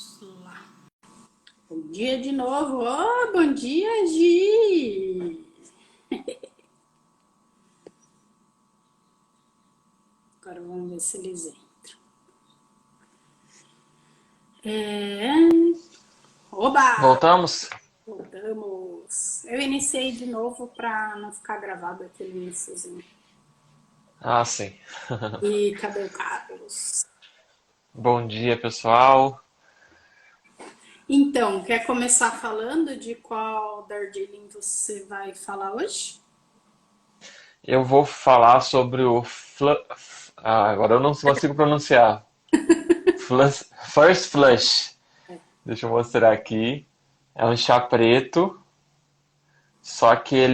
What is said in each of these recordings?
Vamos lá. Bom dia de novo. Oh, bom dia, Gi. Agora vamos ver se eles entram. Oba! Voltamos? Voltamos. Eu iniciei de novo para não ficar gravado aquele iniciozinho. Ah, sim. E cadê o Carlos? Bom dia, pessoal. Então, quer começar falando de qual Darjeeling você vai falar hoje? Eu vou falar sobre o agora eu não consigo pronunciar. First Flush. Deixa eu mostrar aqui. É um chá preto, só que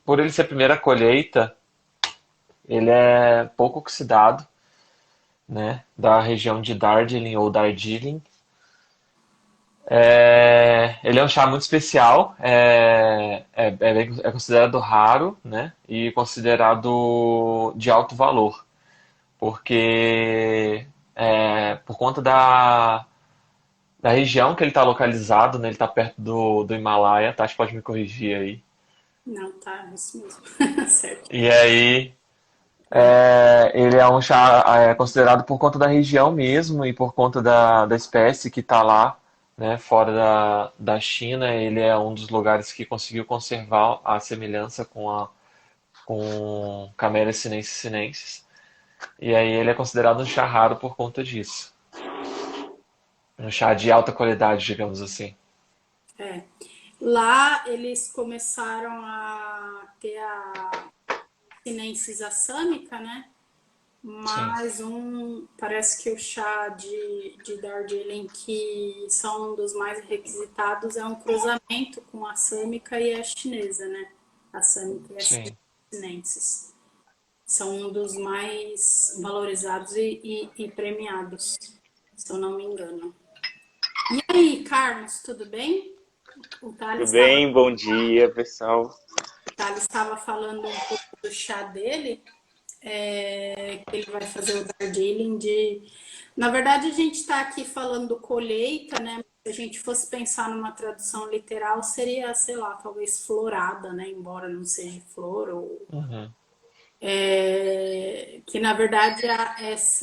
por ele ser a primeira colheita, ele é pouco oxidado, né? Da região de Darjeeling ou Darjeeling. Ele é um chá muito especial, é considerado raro, né? E considerado de alto valor, porque por conta da região que ele está localizado, né? Ele está perto do Himalaia, tá? Acho que pode me corrigir aí. Não, tá, é isso mesmo. Certo. E aí, ele é um chá considerado por conta da região mesmo e por conta da espécie que está lá, né, fora da China. Ele é um dos lugares que conseguiu conservar a semelhança com Camellia sinensis. E aí ele é considerado um chá raro por conta disso. Um chá de alta qualidade, digamos assim. É. Lá eles começaram a ter a sinensis assâmica, né? Sim, Mas parece que o chá de Darjeeling, que são um dos mais requisitados, é um cruzamento com a assâmica e a chinesa, né? A assâmica e a sim. sinensis. São um dos mais valorizados e premiados, se eu não me engano. E aí, Carlos, tudo bem? O Tudo Thales estava bem? Bom dia, pessoal. falando um pouco do chá dele, que ele vai fazer o Darjeeling de. Na verdade, a gente está aqui falando colheita, né? Se a gente fosse pensar numa tradução literal, seria, sei lá, talvez florada, né? Embora não seja flor, ou Uhum. que na verdade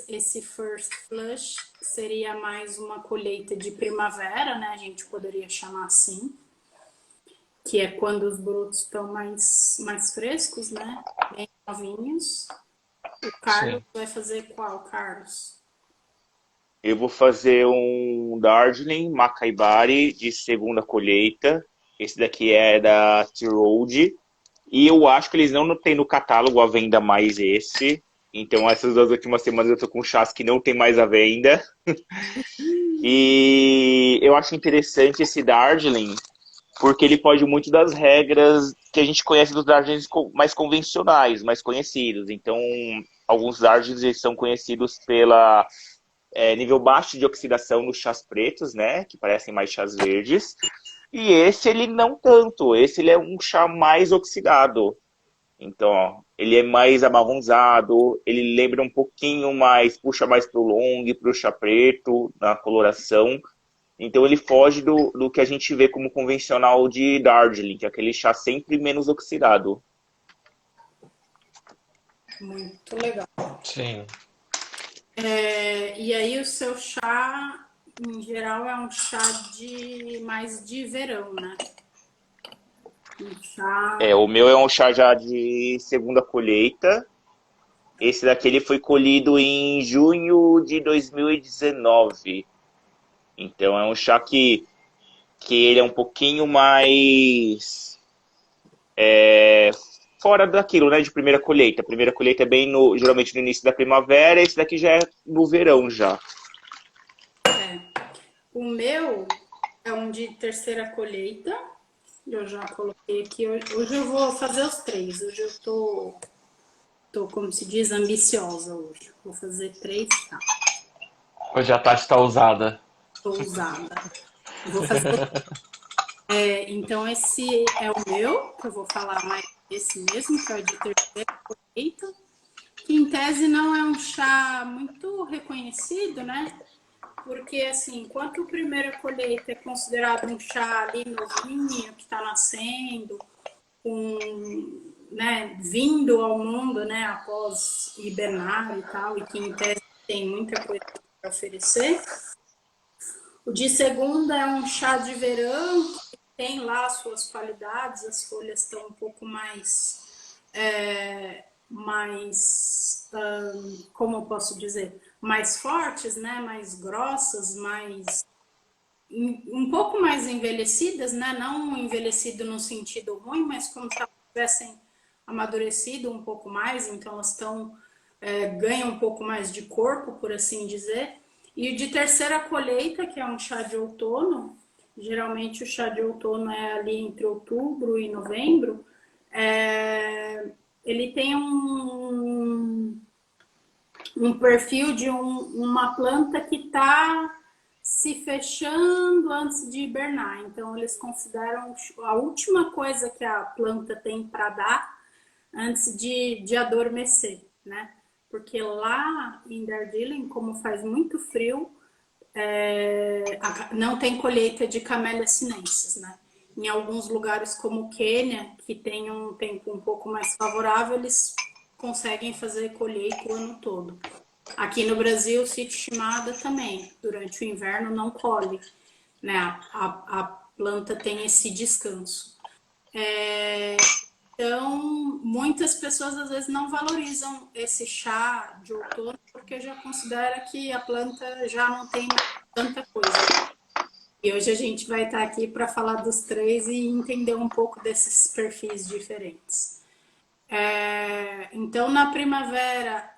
esse first flush seria mais uma colheita de primavera, né? A gente poderia chamar assim, que é quando os brotos estão mais frescos, né? Bem novinhos. O Carlos Sim. vai fazer qual, Carlos? Eu vou fazer um Darjeeling Macaibari de segunda colheita. Esse daqui é da Tea Road. E eu acho que eles não têm no catálogo à venda mais esse. Então essas 2 últimas semanas eu tô com chás que não tem mais à venda. E eu acho interessante esse Darjeeling, porque ele pode muito das regras que a gente conhece dos Darjeelings mais convencionais, mais conhecidos. Então, alguns Darjeelings eles são conhecidos pela nível baixo de oxidação nos chás pretos, né? Que parecem mais chás verdes. E esse ele não tanto. Esse ele é um chá mais oxidado. Então, ó, ele é mais amarronzado, ele lembra um pouquinho mais, puxa mais pro long, pro chá preto, na coloração. Então ele foge do que a gente vê como convencional de Darjeeling, que é aquele chá sempre menos oxidado. Muito legal. Sim. E aí o seu chá, em geral, é um chá de mais de verão, né? Um chá. O meu é um chá já de segunda colheita. Esse daqui ele foi colhido em junho de 2019. Então é um chá que ele é um pouquinho mais fora daquilo, né, de primeira colheita. A primeira colheita é bem geralmente no início da primavera, esse daqui já é no verão já. O meu é um de terceira colheita. Eu já coloquei aqui. Hoje eu vou fazer os três. Hoje eu tô como se diz, ambiciosa hoje. Vou fazer três, tá? Hoje a Tati está usada. Tô ousada. Vou fazer. Então, esse é o meu, que eu vou falar mais desse mesmo, que é o de terceira colheita, que em tese não é um chá muito reconhecido, né? porque assim, enquanto a primeira colheita é considerado um chá ali novinho, que está nascendo, né, vindo ao mundo, né, após hibernar e tal, e que em tese tem muita coisa para oferecer. O de segunda é um chá de verão, que tem lá suas qualidades, as folhas estão um pouco como eu posso dizer, mais fortes, né, mais grossas, um pouco mais envelhecidas, né? Não envelhecido no sentido ruim, mas como se elas tivessem amadurecido um pouco mais, então elas ganham um pouco mais de corpo, por assim dizer. E o de terceira colheita, que é um chá de outono, geralmente o chá de outono é ali entre outubro e novembro, ele tem um perfil de uma planta que está se fechando antes de hibernar. Então, eles consideram a última coisa que a planta tem para dar antes de adormecer, né? Porque lá em Darjeeling, como faz muito frio, não tem colheita de camélia sinensis, né? Em alguns lugares como o Quênia, que tem um tempo um pouco mais favorável, eles conseguem fazer colheita o ano todo. Aqui no Brasil, o sítio Shimada também, durante o inverno não colhe, né? A planta tem esse descanso. Então, muitas pessoas às vezes não valorizam esse chá de outono porque já considera que a planta já não tem mais tanta coisa. E hoje a gente vai estar aqui para falar dos três e entender um pouco desses perfis diferentes. Então, na primavera,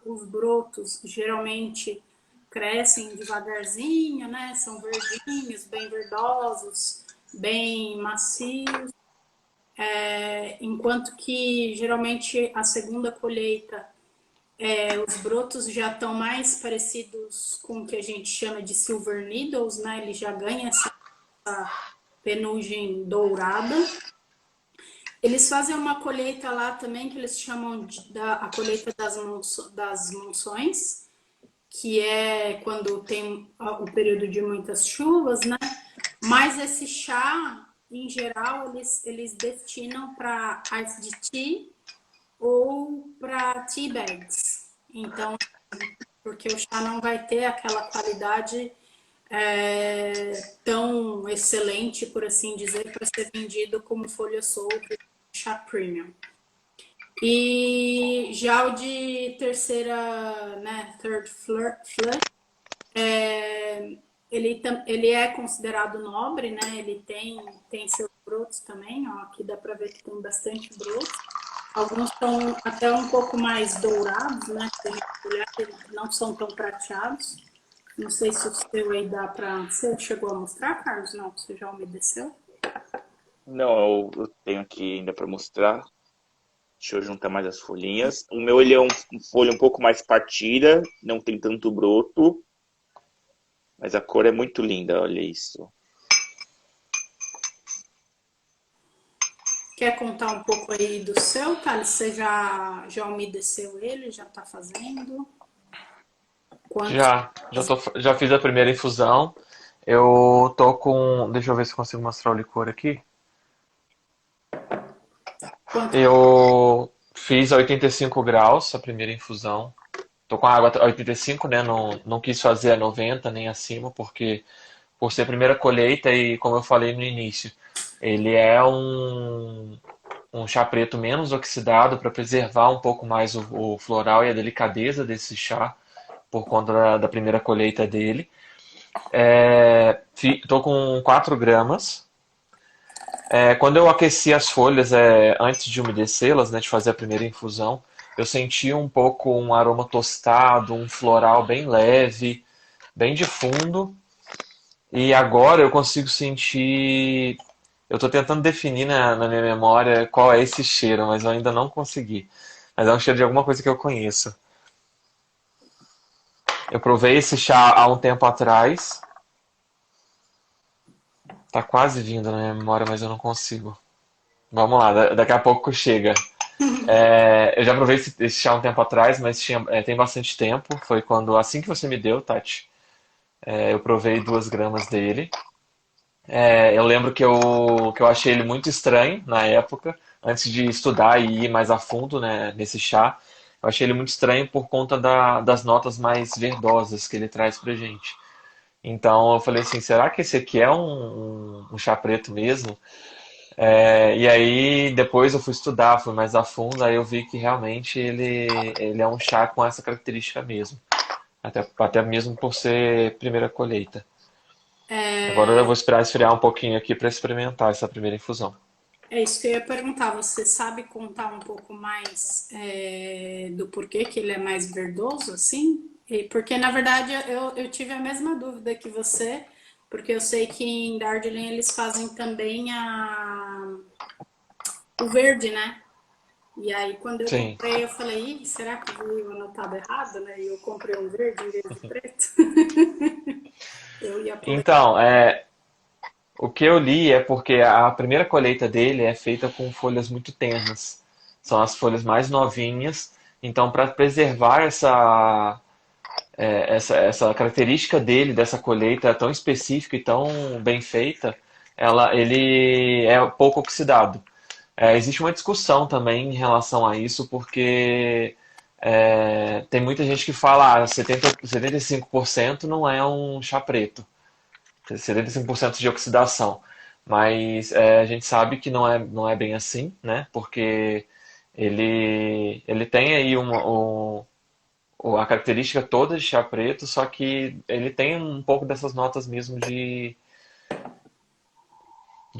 os brotos geralmente crescem devagarzinho, né? São verdinhos, bem verdosos, bem macios. Enquanto que geralmente a segunda colheita, os brotos já estão mais parecidos com o que a gente chama de silver needles, né? Ele já ganha essa penugem dourada. Eles fazem uma colheita lá também que eles chamam a colheita das monções, que é quando tem o período de muitas chuvas, né? Mas esse chá, em geral, eles destinam para iced tea ou para tea bags. Então, porque o chá não vai ter aquela qualidade tão excelente, por assim dizer, para ser vendido como folha solta, chá premium. E já o de terceira, né, third flush, ele é considerado nobre, né? Ele tem seus brotos também, ó, aqui dá para ver que tem bastante brotos. Alguns são até um pouco mais dourados, né? Se a gente olhar, eles não são tão prateados. Não sei se o seu aí dá para... Você chegou a mostrar, Carlos? Não, você já umedeceu? Não, eu tenho aqui ainda para mostrar. Deixa eu juntar mais as folhinhas. O meu ele é uma folha um pouco mais partida, não tem tanto broto, mas a cor é muito linda, olha isso. Quer contar um pouco aí do seu, Thales? Você já umedeceu ele? Já está fazendo? Quantos? Já fiz a primeira infusão. Eu tô com. Deixa eu ver se consigo mostrar o licor aqui. Eu fiz a 85 graus a primeira infusão. Tô com a água a 85, né? Não quis fazer a 90 nem acima, porque por ser a primeira colheita e como eu falei no início, ele é um chá preto menos oxidado para preservar um pouco mais o floral e a delicadeza desse chá por conta da primeira colheita dele. Tô com 4 gramas. Quando eu aqueci as folhas antes de umedecê-las, né, de fazer a primeira infusão, eu senti um pouco um aroma tostado, um floral bem leve, bem de fundo. E agora eu consigo sentir. Eu estou tentando definir na minha memória qual é esse cheiro, mas eu ainda não consegui. Mas é um cheiro de alguma coisa que eu conheço. Eu provei esse chá há um tempo atrás. Tá quase vindo na minha memória, mas eu não consigo. Vamos lá, daqui a pouco chega. Eu já provei esse chá um tempo atrás, mas tem bastante tempo. Foi assim que você me deu, Tati. Eu provei 2 gramas dele. Eu lembro que eu achei ele muito estranho na época, antes de estudar e ir mais a fundo, né, nesse chá. Eu achei ele muito estranho por conta das notas mais verdosas que ele traz pra gente. Então eu falei assim, será que esse aqui é um chá preto mesmo? E aí depois eu fui estudar, fui mais a fundo, aí eu vi que realmente ele é um chá com essa característica mesmo. Até mesmo por ser primeira colheita. Agora eu vou esperar esfriar um pouquinho aqui para experimentar essa primeira infusão. É isso que eu ia perguntar. Você sabe contar um pouco mais do porquê que ele é mais verdoso, assim? Porque, na verdade, eu tive a mesma dúvida que você, porque eu sei que em Darjeeling eles fazem também o verde, né? E aí, quando eu Sim. comprei, eu falei, será que veio anotado errado, né? E eu comprei um verde em vez de preto. Eu ia aproveitar. Então, o que eu li é porque a primeira colheita dele é feita com folhas muito tenras. São as folhas mais novinhas. Então, para preservar essa característica dele, dessa colheita tão específica e tão bem feita, ele é pouco oxidado. Existe uma discussão também em relação a isso, porque tem muita gente que fala 75% não é um chá preto, 75% de oxidação. Mas a gente sabe que não é bem assim, né? Porque ele tem aí a característica toda de chá preto, só que ele tem um pouco dessas notas mesmo de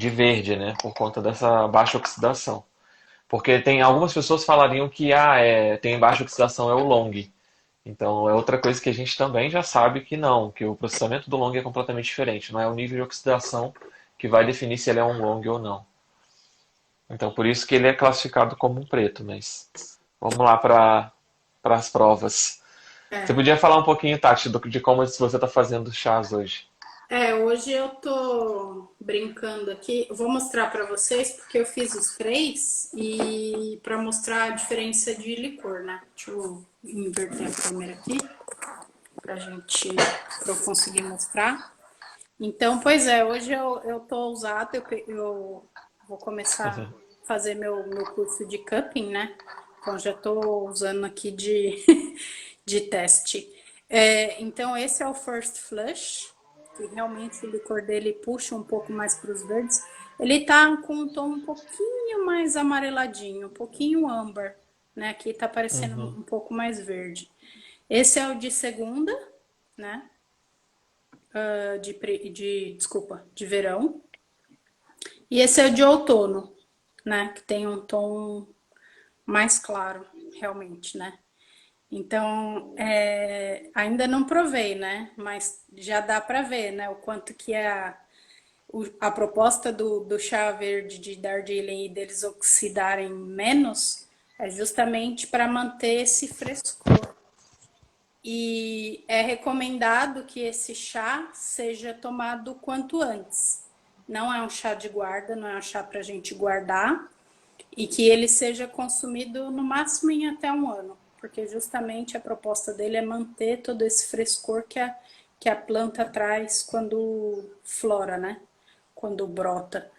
verde, né? Por conta dessa baixa oxidação. Porque tem algumas pessoas falariam que tem baixa oxidação é o long. Então é outra coisa que a gente também já sabe que não, que o processamento do long é completamente diferente. Não é o nível de oxidação que vai definir se ele é um long ou não. Então por isso que ele é classificado como um preto, mas vamos lá para as provas. Você É. podia falar um pouquinho, Tati, de como você está fazendo chás hoje? Hoje eu tô brincando aqui. Eu vou mostrar para vocês porque eu fiz os três e para mostrar a diferença de licor, né? Deixa eu inverter a câmera aqui para eu conseguir mostrar. Então, pois é, hoje eu tô ousada, eu vou começar a fazer meu curso de cupping, né? Então já tô usando aqui de teste. Então, esse é o First Flush, que realmente o licor dele puxa um pouco mais para os verdes. Ele tá com um tom um pouquinho mais amareladinho, um pouquinho âmbar, né? Aqui tá parecendo Uhum. um pouco mais verde. Esse é o de segunda, né? Desculpa, de verão. E esse é o de outono, né? Que tem um tom mais claro, realmente, né? Então, ainda não provei, né? Mas já dá para ver, né? O quanto que é a proposta do chá verde de Darjeeling e deles oxidarem menos é justamente para manter esse frescor. E é recomendado que esse chá seja tomado o quanto antes. Não é um chá de guarda, não é um chá para a gente guardar. E que ele seja consumido no máximo em até um ano. Porque justamente a proposta dele é manter todo esse frescor que a planta traz quando flora, né? Quando brota.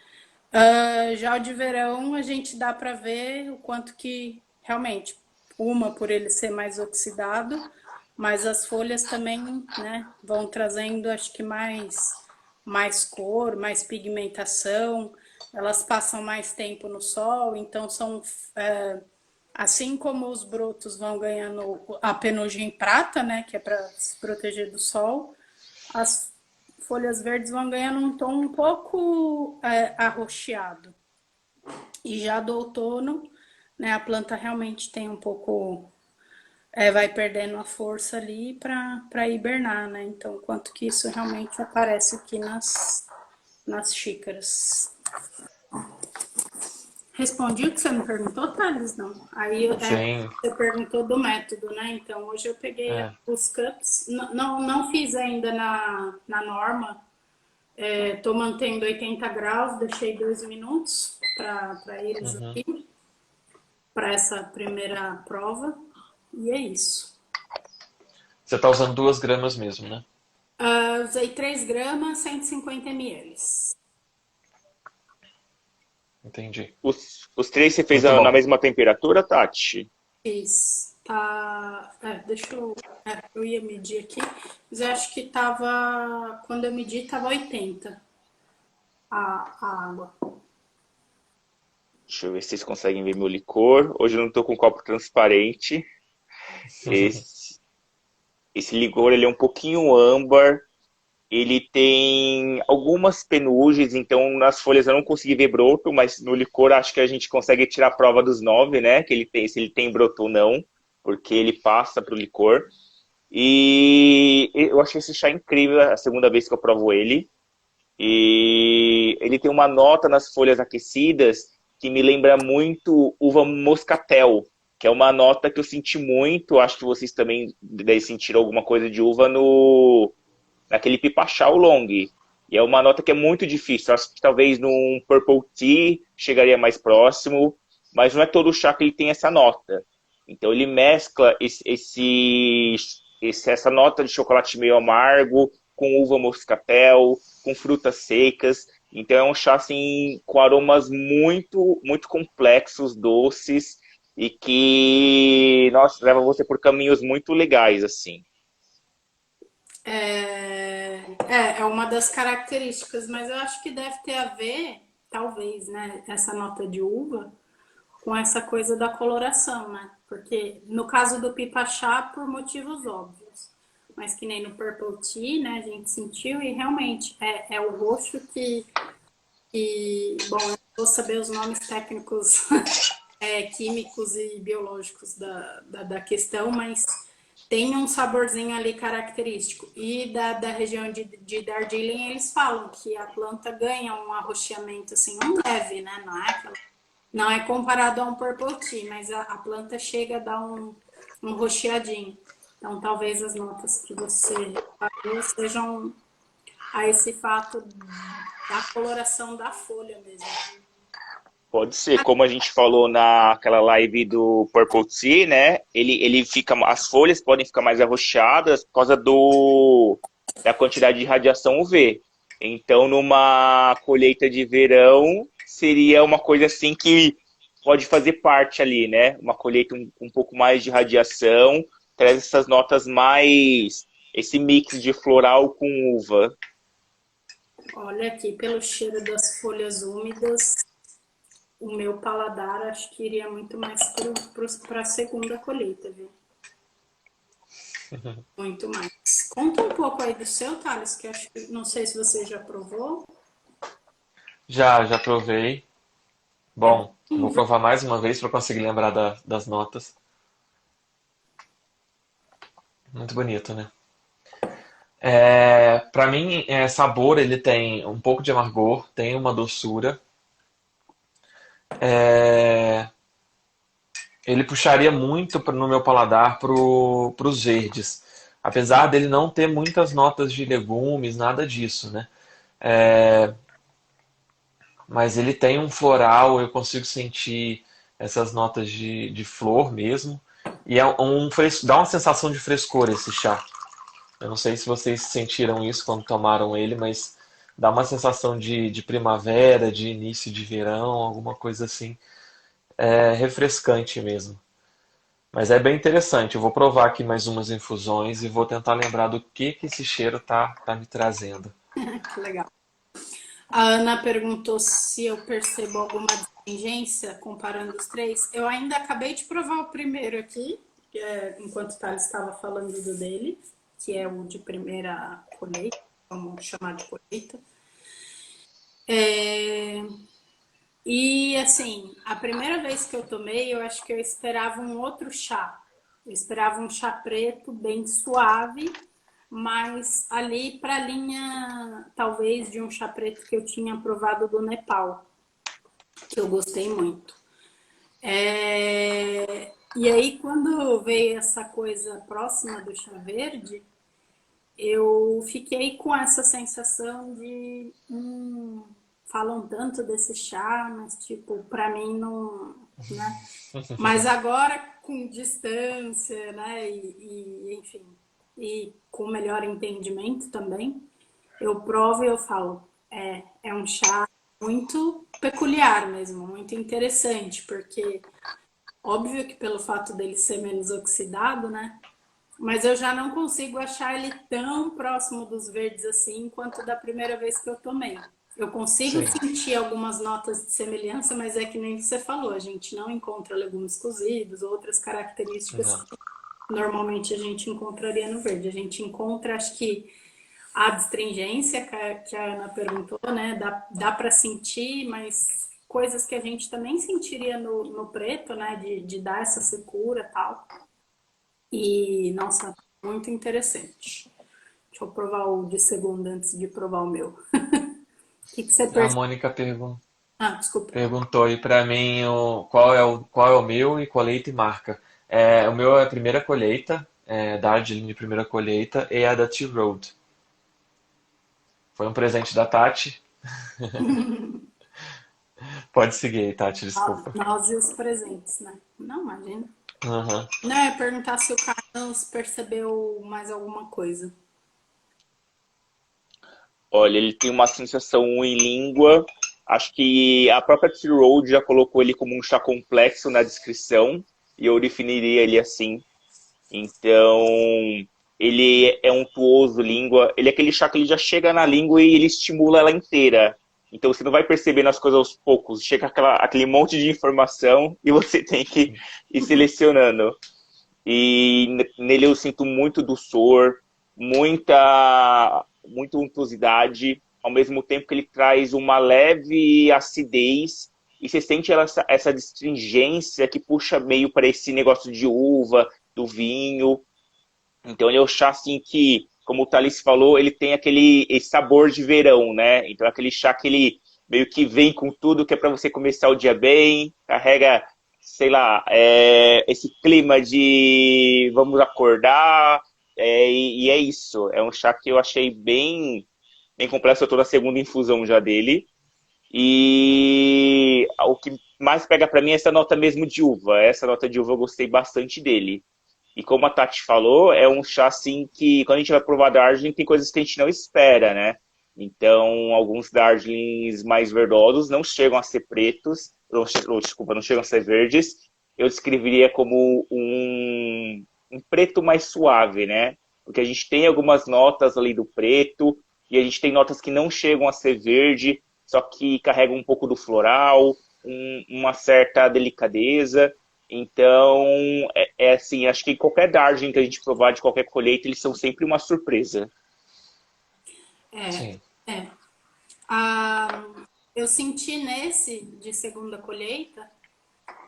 Já o de verão, a gente dá para ver o quanto que realmente, uma por ele ser mais oxidado, mas as folhas também, né, vão trazendo, acho que mais cor, mais pigmentação, elas passam mais tempo no sol, então assim como os brotos vão ganhando a penugem prata, né, que é para se proteger do sol, as folhas verdes vão ganhando um tom um pouco arroxeado. E já do outono, né, a planta realmente tem um pouco, vai perdendo a força ali para hibernar, né? Então, quanto que isso realmente aparece aqui nas xícaras. Respondi o que você me perguntou, Thales? Não. Aí Sim. você perguntou do método, né? Então, hoje eu peguei É. os cups, não fiz ainda na norma. Tô mantendo 80 graus, deixei 2 minutos para eles Uhum. aqui, para essa primeira prova. E é isso. Você está usando 2 gramas mesmo, né? Usei 3 gramas, 150 ml. Entendi. Os três você fez Muito na bom. mesma temperatura, Tati? Fiz. Tá. Deixa eu. Eu ia medir aqui, mas eu acho que tava. Quando eu medi, tava 80 a água. Deixa eu ver se vocês conseguem ver meu licor. Hoje eu não tô com um copo transparente. Esse, esse licor ele é um pouquinho âmbar. Ele tem algumas penugens, então nas folhas eu não consegui ver broto, mas no licor acho que a gente consegue tirar a prova dos 9, né? Que ele tem, se ele tem broto ou não, porque ele passa pro licor. E eu achei esse chá incrível, a segunda vez que eu provo ele. E ele tem uma nota nas folhas aquecidas que me lembra muito uva moscatel, que é uma nota que eu senti muito, acho que vocês também devem sentir alguma coisa de uva no naquele Pipachau Long. E é uma nota que é muito difícil. Acho que talvez num Purple Tea chegaria mais próximo, mas não é todo chá que ele tem essa nota. Então ele mescla essa nota de chocolate meio amargo com uva moscatel, com frutas secas. Então é um chá assim com aromas muito complexos, doces e que, nossa, leva você por caminhos muito legais assim. É uma das características, mas eu acho que deve ter a ver, talvez, né, essa nota de uva, com essa coisa da coloração, né? Porque no caso do pipa chá, por motivos óbvios, mas que nem no Purple Tea, né, a gente sentiu e realmente é o roxo bom, eu não vou saber os nomes técnicos, químicos e biológicos da questão, mas tem um saborzinho ali característico. E da região de Darjeeling, eles falam que a planta ganha um arroxeamento, assim, um leve, né? Não é comparado a um Purple Tea, mas a planta chega a dar um roxeadinho. Então, talvez as notas que você reparou sejam a esse fato da coloração da folha mesmo. Pode ser, como a gente falou naquela live do Purple Tea, né? Ele fica, as folhas podem ficar mais arroxeadas por causa da quantidade de radiação UV. Então, numa colheita de verão, seria uma coisa assim que pode fazer parte ali, né? Uma colheita um pouco mais de radiação, traz essas notas mais, esse mix de floral com uva. Olha aqui, pelo cheiro das folhas úmidas, o meu paladar acho que iria muito mais para a segunda colheita, viu? Muito mais. Conta um pouco aí do seu, Thales, que acho que não sei se você já provou. Já provei. É Bom, bom, vou provar mais uma vez para conseguir lembrar das notas. Muito bonito, né? Para mim, sabor ele tem um pouco de amargor, tem uma doçura. É, ele puxaria muito no meu paladar pros verdes. Apesar dele não ter muitas notas de legumes, nada disso, né? É, mas ele tem um floral, eu consigo sentir essas notas de flor mesmo. E dá uma sensação de frescor esse chá. Eu não sei se vocês sentiram isso quando tomaram ele, mas dá uma sensação de primavera, de início de verão, alguma coisa assim. É refrescante mesmo. Mas é bem interessante. Eu vou provar aqui mais umas infusões e vou tentar lembrar do que esse cheiro tá me trazendo. que legal. A Ana perguntou se eu percebo alguma divergência comparando os três. Eu ainda acabei de provar o primeiro aqui, enquanto o Thales estava falando do dele, que é o de primeira colheita, vamos chamar de colheita. E assim, a primeira vez que eu tomei, eu acho que eu esperava um outro chá. Eu esperava um chá preto bem suave, mas ali para a linha, talvez, de um chá preto que eu tinha provado do Nepal, que eu gostei muito. E aí, quando veio essa coisa próxima do chá verde, eu fiquei com essa sensação de falam tanto desse chá, mas tipo, para mim não, né? Mas agora com distância, né? Enfim, e com melhor entendimento também, eu provo e eu falo, é um chá muito peculiar mesmo, muito interessante, porque óbvio que pelo fato dele ser menos oxidado, né? Mas eu já não consigo achar ele tão próximo dos verdes assim quanto da primeira vez que eu tomei. Eu consigo Sim. sentir algumas notas de semelhança, mas é que nem você falou, a gente não encontra legumes cozidos, outras características Não. que normalmente a gente encontraria no verde. A gente encontra, acho que a astringência que a Ana perguntou, né? Dá para sentir, mas coisas que a gente também sentiria no preto, né? De dar essa secura e tal. E, nossa, muito interessante. Deixa eu provar o de segunda antes de provar o meu. O que você A percebe? Mônica Ah, desculpa. perguntou aí pra mim qual é o meu e colheita e marca. O meu é a primeira colheita, Darjeeling de primeira colheita, e a da Tea Road. Foi um presente da Tati. Pode seguir aí, Tati, desculpa. Nós e os presentes, né? Não, imagina. Aham. Não, é perguntar se o Carlos percebeu mais alguma coisa. Olha, ele tem uma sensação em língua. Acho que a própria T-Road já colocou ele como um chá complexo na descrição, e eu definiria ele assim. Então, ele é untuoso, língua. Ele é aquele chá que ele já chega na língua e ele estimula ela inteira. Então, você não vai percebendo as coisas aos poucos. Chega aquele monte de informação e você tem que ir selecionando. E nele eu sinto muito doçor, muita untuosidade, ao mesmo tempo que ele traz uma leve acidez, e você sente essa astringência que puxa meio para esse negócio de uva, do vinho. Então ele é o chá assim que, como o Thalys falou, ele tem esse sabor de verão, né? Então é aquele chá que ele meio que vem com tudo que é para você começar o dia bem, carrega, sei lá, esse clima de vamos acordar, e é isso. É um chá que eu achei bem complexo. Eu tô na segunda infusão já dele. E o que mais pega para mim é essa nota mesmo de uva. Essa nota de uva eu gostei bastante dele. E como a Tati falou, é um chá assim que quando a gente vai provar Darjeeling tem coisas que a gente não espera, né? Então, alguns Darjeelings mais verdosos não chegam a ser pretos, desculpa, não chegam a ser verdes. Eu descreveria como um preto mais suave, né? Porque a gente tem algumas notas ali do preto e a gente tem notas que não chegam a ser verde, só que carregam um pouco do floral, uma certa delicadeza. Então, assim, acho que qualquer Darjeeling que a gente provar de qualquer colheita, eles são sempre uma surpresa. É, Sim. é. Ah, eu senti nesse de segunda colheita,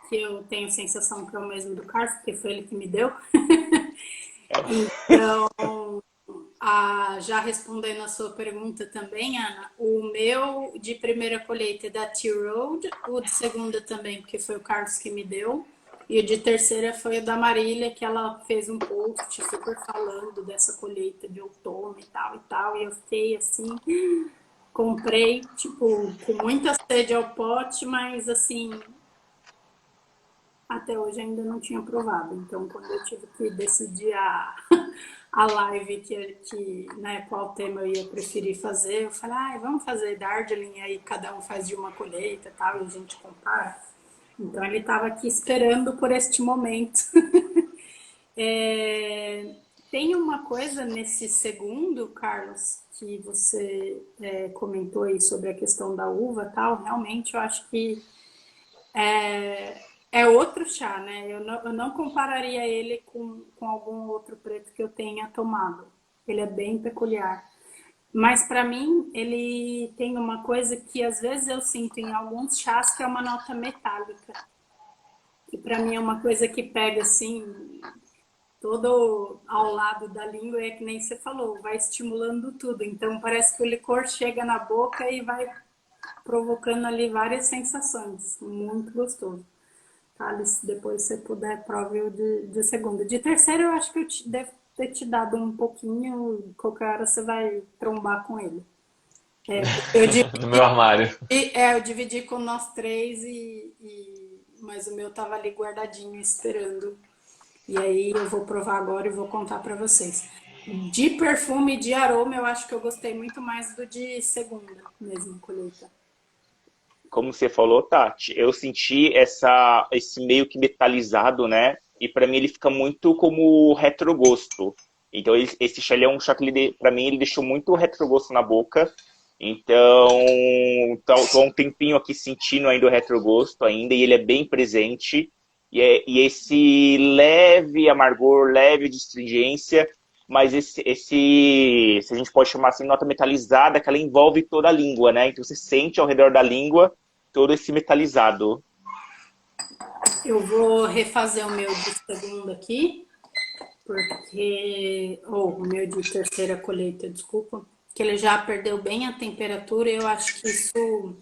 que eu tenho a sensação que é o mesmo do Carlos, porque foi ele que me deu. Então, já respondendo a sua pergunta também, Ana, o meu de primeira colheita é da T-Road, o de segunda também, porque foi o Carlos que me deu, e o de terceira foi o da Marília, que ela fez um post super falando dessa colheita de outono e tal, e eu fiquei assim, comprei, tipo, com muita sede ao pote, mas assim, até hoje ainda não tinha provado. Então, quando eu tive que decidir a live né, qual tema eu ia preferir fazer, eu falei, vamos fazer Darjeeling, aí cada um faz de uma colheita e tal, e a gente compara. Então, ele estava aqui esperando por este momento. Tem uma coisa nesse segundo, Carlos, que você comentou aí sobre a questão da uva e tal, realmente eu acho que é outro chá, né? Eu não compararia ele com algum outro preto que eu tenha tomado. Ele é bem peculiar. Mas para mim, ele tem uma coisa que às vezes eu sinto em alguns chás, que é uma nota metálica. Que para mim é uma coisa que pega assim, todo ao lado da língua, é que nem você falou, vai estimulando tudo. Então parece que o licor chega na boca e vai provocando ali várias sensações. Muito gostoso. Thales, depois se você puder, prove o de segunda. De terceiro, eu acho que devo ter te dado um pouquinho, qualquer hora você vai trombar com ele. Eu No meu armário. eu dividi com nós três, mas o meu tava ali guardadinho, esperando. E aí eu vou provar agora e vou contar para vocês. De perfume, de aroma, eu acho que eu gostei muito mais do de segunda mesmo, colheita. Como você falou, Tati, eu senti esse meio que metalizado, né? E para mim ele fica muito como retrogosto. Então esse chá ele é um chá que para mim ele deixou muito retrogosto na boca. Então tô há um tempinho aqui sentindo ainda o retrogosto ainda e ele é bem presente. E esse leve amargor, leve de astringência, mas se a gente pode chamar assim, nota metalizada, que ela envolve toda a língua, né? Então você sente ao redor da língua todo esse metalizado. Eu vou refazer o meu de segunda aqui, porque. Ou o meu de terceira colheita, desculpa. Que ele já perdeu bem a temperatura e eu acho que isso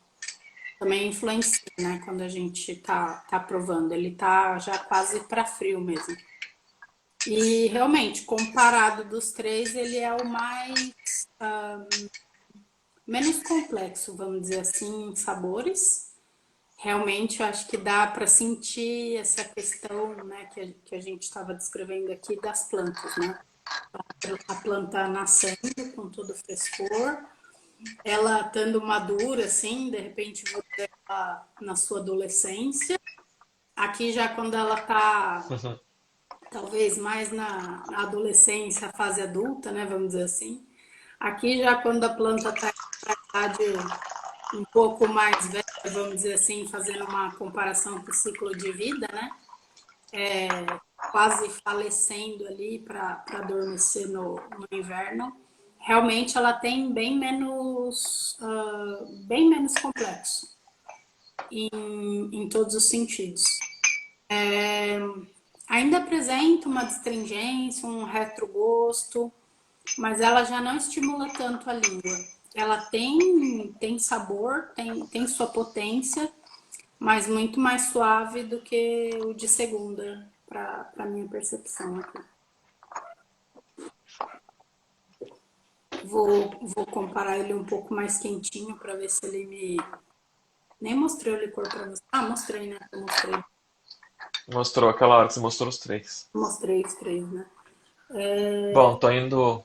também influencia, né? Quando a gente tá provando. Ele tá já quase para frio mesmo. E realmente, comparado dos três, ele é o mais menos complexo, vamos dizer assim, em sabores. Realmente, eu acho que dá para sentir essa questão, né, que a gente estava descrevendo aqui das plantas, né? A planta nascendo com todo o frescor, ela estando madura, assim, de repente você tá na sua adolescência. Aqui já quando ela tá talvez mais na adolescência, fase adulta, né, vamos dizer assim. Aqui já quando a planta está em idade um pouco mais velha, vamos dizer assim, fazendo uma comparação com o ciclo de vida, né? Quase falecendo ali para adormecer no inverno. Realmente ela tem bem menos complexo em todos os sentidos. Ainda apresenta uma astringência, um retrogosto, mas ela já não estimula tanto a língua. Ela tem sabor, tem sua potência, mas muito mais suave do que o de segunda, para minha percepção aqui. Vou comparar ele um pouco mais quentinho para ver se ele me. Nem mostrei o licor para você. Ah, mostrei, né? Eu mostrei. Mostrou aquela hora que você mostrou os três. Mostrei os três, né? Bom, tô indo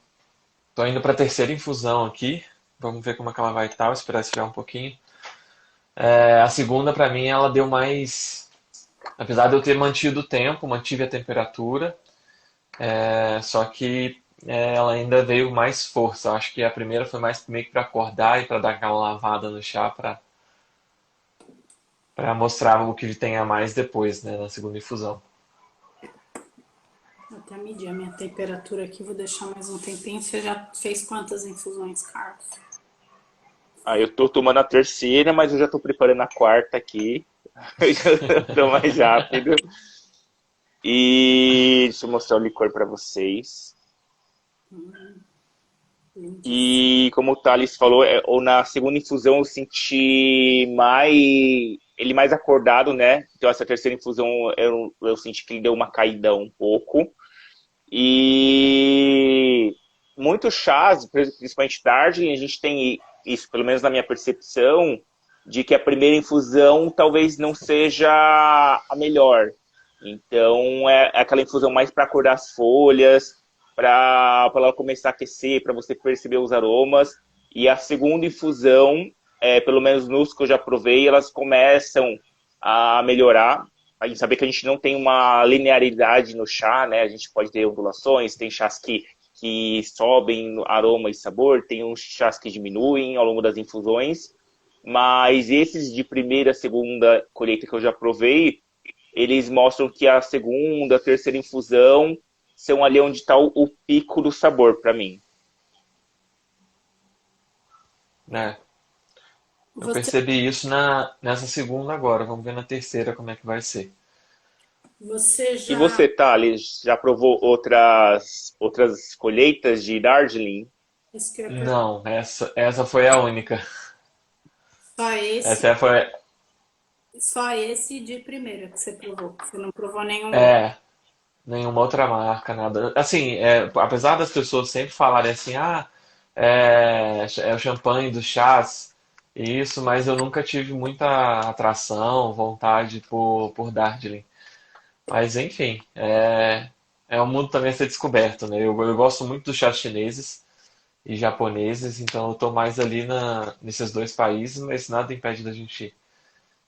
para a terceira infusão aqui. Vamos ver como é que ela vai estar. Vou esperar esfriar um pouquinho. A segunda, para mim, ela deu mais. Apesar de eu ter mantido o tempo, mantive a temperatura, só que ela ainda veio mais força. Eu acho que a primeira foi mais meio que para acordar e para dar aquela lavada no chá, para mostrar o que tem a mais depois, né, na segunda infusão. Vou até medir a minha temperatura aqui, vou deixar mais um tempinho. Você já fez quantas infusões, Carlos? Aí eu tô tomando a terceira, mas eu já tô preparando a quarta aqui. Eu já tô mais rápido. E deixa eu mostrar o licor para vocês. E como o Thales falou, ou na segunda infusão eu senti ele mais acordado, né? Então essa terceira infusão eu senti que ele deu uma caída um pouco. E muitos chás, principalmente Darjeeling, a gente tem isso, pelo menos na minha percepção, de que a primeira infusão talvez não seja a melhor. Então é aquela infusão mais para acordar as folhas, para ela começar a aquecer, para você perceber os aromas. E a segunda infusão, pelo menos nos que eu já provei, elas começam a melhorar. A gente saber que a gente não tem uma linearidade no chá, né? A gente pode ter ondulações, tem chás que sobem no aroma e sabor, tem uns chás que diminuem ao longo das infusões, mas esses de primeira, segunda colheita que eu já provei, eles mostram que a segunda, terceira infusão são ali onde está o pico do sabor para mim. Né? Eu Você, percebi isso nessa segunda agora. Vamos ver na terceira como é que vai ser. você E já. você, Thales, já provou outras colheitas de Darjeeling? Isso que eu ia perguntar. Não, essa foi a única. Só esse, Essa foi. só esse de primeira que você provou. Você não provou nenhum outro. É, nenhuma outra marca, nada. Assim, apesar das pessoas sempre falarem assim, é o champanhe dos chás, isso, mas eu nunca tive muita atração, vontade por Darjeeling. Mas enfim, é um mundo também a ser descoberto, né? Eu gosto muito dos chás chineses e japoneses, então eu tô mais ali nesses dois países, mas nada impede da gente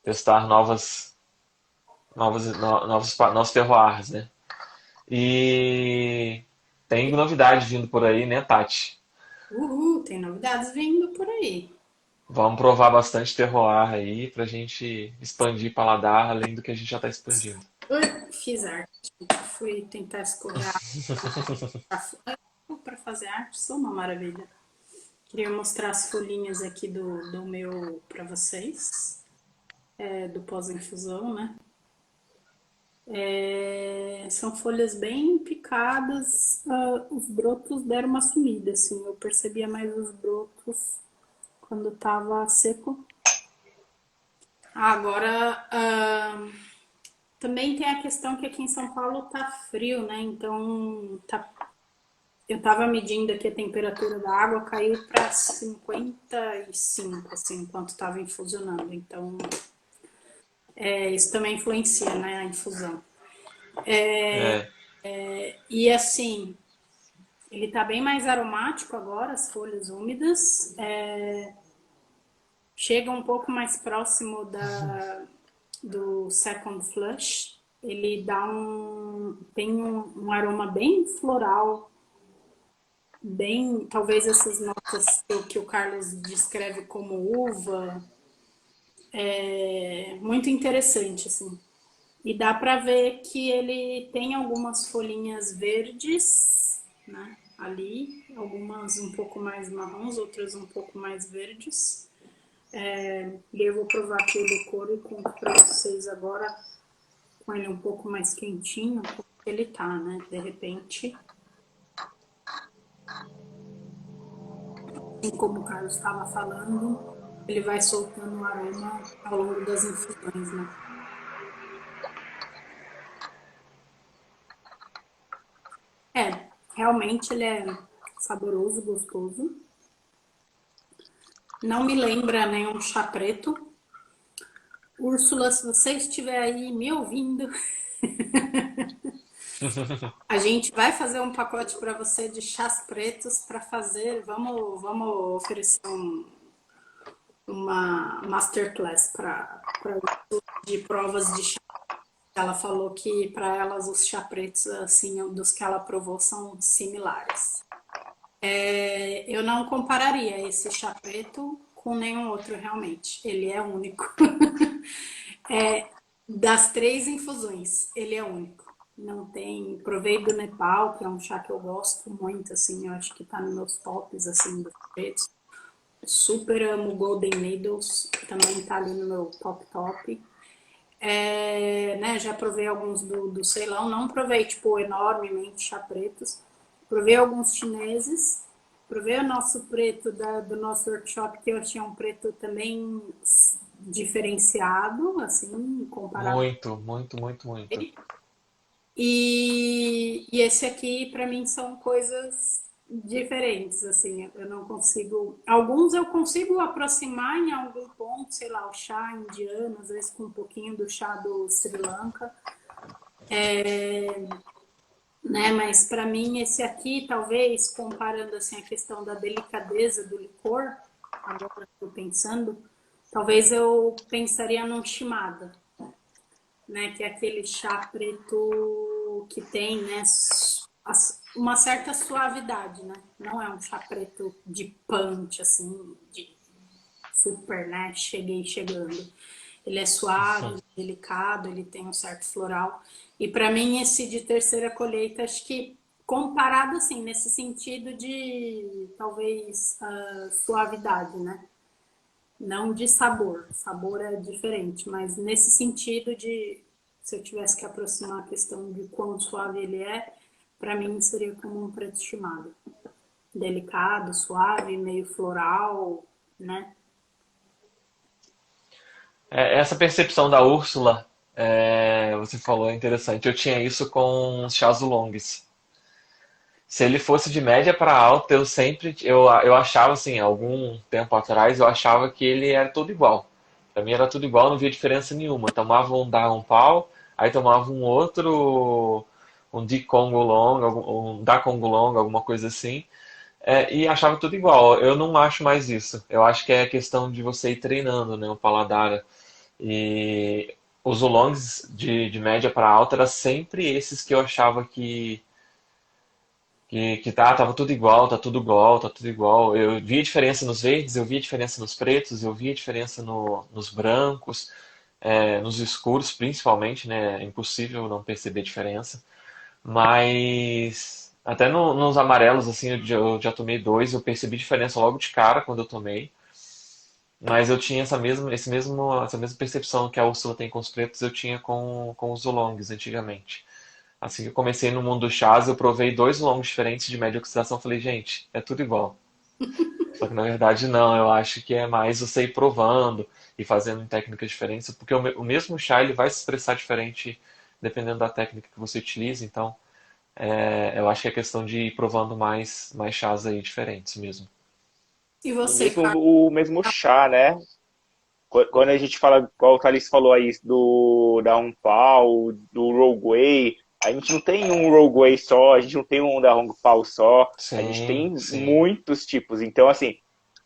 testar novos terroirs, né? E tem novidade vindo por aí, né, Tati? Uhul, tem novidades vindo por aí. Vamos provar bastante terroir aí pra gente expandir paladar além do que a gente já tá expandindo. Ui, fiz arte. Fui tentar escorrer para fazer arte, sou uma maravilha. Queria mostrar as folhinhas aqui do meu para vocês, do pós-infusão, né? São folhas bem picadas, os brotos deram uma sumida, assim, eu percebia mais os brotos quando estava seco. Agora, também tem a questão que aqui em São Paulo tá frio, né? Então, eu tava medindo aqui a temperatura da água, caiu para 55, assim, enquanto estava infusionando. Então, isso também influencia, né, a infusão. É, E assim, ele tá bem mais aromático agora, as folhas úmidas. Chega um pouco mais próximo do Second Flush. Ele tem um aroma bem floral, bem, talvez essas notas que o Carlos descreve como uva, muito interessante, assim. E dá para ver que ele tem algumas folhinhas verdes, né, ali, algumas um pouco mais marrons, outras um pouco mais verdes. E eu vou provar aqui o licor e conto para vocês agora, com ele um pouco mais quentinho, como ele tá, né? De repente, assim como o Carlos estava falando, ele vai soltando o aroma ao longo das infusões, né? Realmente ele é saboroso, gostoso. Não me lembra nenhum chá preto. Úrsula, se você estiver aí me ouvindo, a gente vai fazer um pacote para você de chás pretos para fazer. Vamos oferecer uma masterclass para de provas de chá. Ela falou que para elas os chá pretos, assim, dos que ela provou, são similares. Eu não compararia esse chá preto com nenhum outro, realmente. Ele é único. Das três infusões, ele é único. Não tem. Provei do Nepal, que é um chá que eu gosto muito, assim, eu acho que tá nos meus tops, assim, dos pretos. Super amo Golden Needles, também tá ali no meu top. Né, já provei alguns do Ceilão, não provei, tipo, enormemente chá pretos. Provei alguns chineses, provei o nosso preto do nosso workshop, que eu achei um preto também diferenciado, assim, comparado. muito, muito, muito, muito. E esse aqui, para mim, são coisas diferentes, assim, eu não consigo. Alguns eu consigo aproximar em algum ponto, sei lá, o chá indiano, às vezes com um pouquinho do chá do Sri Lanka, né? Mas para mim, esse aqui, talvez, comparando assim a questão da delicadeza do licor, agora estou pensando, talvez eu pensaria num Shimada, né, que é aquele chá preto que tem, né, uma certa suavidade, né? Não é um chá preto de punch, assim, de super, né? Cheguei chegando. Ele é suave, delicado, ele tem um certo floral. E para mim, esse de terceira colheita, acho que comparado assim, nesse sentido de talvez suavidade, né? Não de sabor, sabor é diferente, mas nesse sentido de, se eu tivesse que aproximar a questão de quão suave ele é, para mim seria como um preto estimado. Delicado, suave, meio floral, né? Essa percepção da Úrsula, você falou, é interessante. Eu tinha isso com os chás oolongs. Se ele fosse de média para alta, eu achava assim, algum tempo atrás, eu achava que ele era tudo igual. Pra mim era tudo igual, não via diferença nenhuma. Tomava um Dá um pau, aí tomava um de Congo Long, um da Congo Long, alguma coisa assim. E achava tudo igual. Eu não acho mais isso. Eu acho que é questão de você ir treinando, né, o paladar. E os oolongs de média para alta eram sempre esses que eu achava que tava tudo igual, tá tudo igual, tá tudo igual. Eu via diferença nos verdes, eu via diferença nos pretos, eu via diferença nos brancos, nos escuros principalmente, né? É impossível não perceber diferença. Mas até nos amarelos, assim, eu já tomei dois, eu percebi diferença logo de cara quando eu tomei. Mas eu tinha essa mesma percepção que a Úrsula tem com os pretos, eu tinha com os oolongs antigamente. Assim que eu comecei no mundo do chás, eu provei dois oolongs diferentes de média oxidação. Falei, gente, é tudo igual. Só que na verdade não, eu acho que é mais você ir provando e fazendo em técnicas diferentes, porque o mesmo chá ele vai se expressar diferente dependendo da técnica que você utiliza. Então, eu acho que é questão de ir provando mais chás aí diferentes mesmo. E E você, mesmo Carlos? o mesmo chá, né? Quando a gente fala, igual o Thalys falou aí, da Pao, do Rogue Way, a gente não tem um Rogue Way só, a gente não tem um da Hong Pao só, a gente Sim, tem sim. muitos tipos. Então, assim,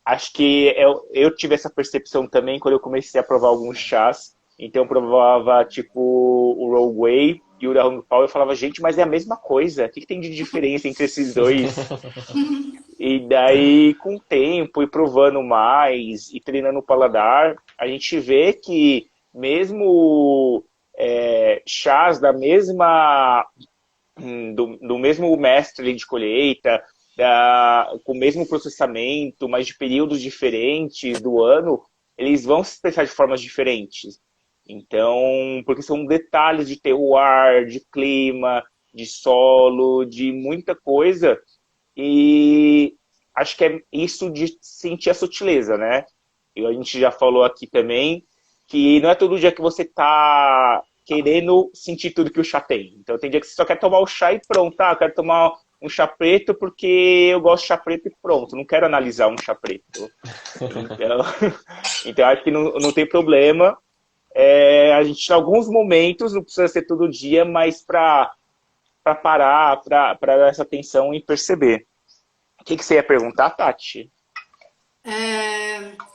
acho que eu tive essa percepção também quando eu comecei a provar alguns chás. Então, eu provava, tipo, o Rogue Way e o da Hong Pao, eu falava, gente, mas é a mesma coisa, o que tem de diferença entre esses dois? E daí, com o tempo, e provando mais, e treinando o paladar, a gente vê que mesmo chás da mesma, do mesmo mestre de colheita, com o mesmo processamento, mas de períodos diferentes do ano, eles vão se expressar de formas diferentes. Então, porque são detalhes de terroir, de clima, de solo, de muita coisa e acho que é isso de sentir a sutileza, né? E a gente já falou aqui também que não é todo dia que você tá querendo sentir tudo que o chá tem. Então tem dia que você só quer tomar o chá e pronto, tá? Eu quero tomar um chá preto porque eu gosto de chá preto e pronto. Não quero analisar um chá preto. Então, então acho que não tem problema. A gente, em alguns momentos, não precisa ser todo dia, mas para parar, para dar essa atenção e perceber. O que você ia perguntar, Tati?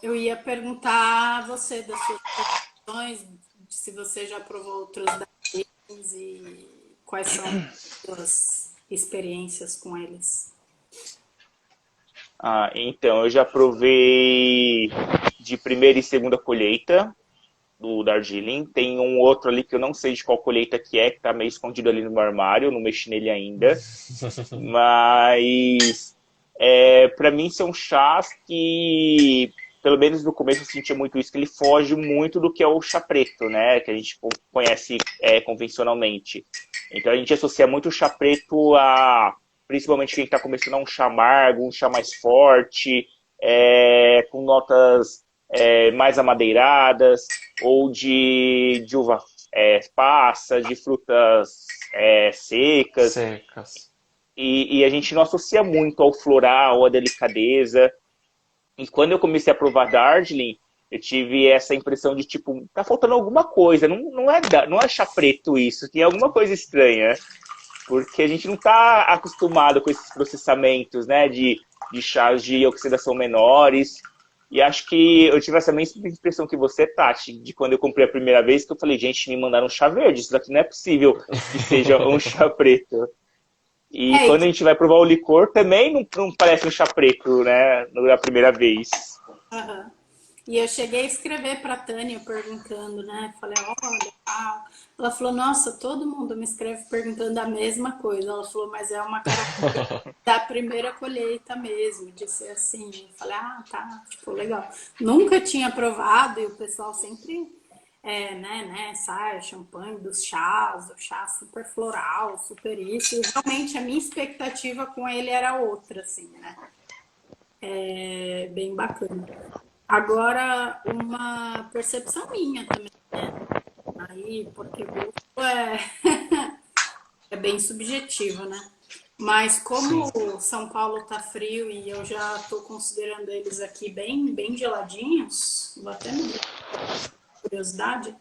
Eu ia perguntar a você das suas percepções, se você já provou outros dados e quais são as suas experiências com eles. Então, eu já provei de primeira e segunda colheita do Darjeeling. Tem um outro ali que eu não sei de qual colheita que é, que tá meio escondido ali no meu armário, eu não mexi nele ainda. Mas para mim são chás que, pelo menos no começo eu sentia muito isso, que ele foge muito do que é o chá preto, né? Que a gente conhece convencionalmente. Então a gente associa muito o chá preto a, principalmente quem está começando a um chá amargo, um chá mais forte, com notas mais amadeiradas, ou de uva passa, de frutas secas. Secas. E a gente não associa muito ao floral, à delicadeza. E quando eu comecei a provar Darjeeling, eu tive essa impressão de, tipo, tá faltando alguma coisa. Não é chá preto isso, tem alguma coisa estranha. Porque a gente não tá acostumado com esses processamentos, né, de chás de oxidação menores. E acho que eu tive essa mesma impressão que você, Tati, de quando eu comprei a primeira vez, que eu falei, gente, me mandaram um chá verde, isso daqui não é possível que seja um chá preto. E É, quando a gente vai provar o licor, também não parece um chá preto, né? Na primeira vez. aham. E eu cheguei a escrever para a Tânia perguntando, né? Falei, olha, tal. Ela falou, nossa, todo mundo me escreve perguntando a mesma coisa. Ela falou, mas é uma característica da primeira colheita mesmo, de ser assim. Eu falei, ah, tá, tipo, legal. Nunca tinha provado e o pessoal sempre, sai champanhe dos chás, o chá super floral, super isso. E realmente a minha expectativa com ele era outra, assim, né? É bem bacana. Agora, uma percepção minha também, aí, porque gosto é bem subjetivo, né? Mas como Sim. São Paulo tá frio e eu já tô considerando eles aqui bem, bem geladinhos, vou até me dar curiosidade,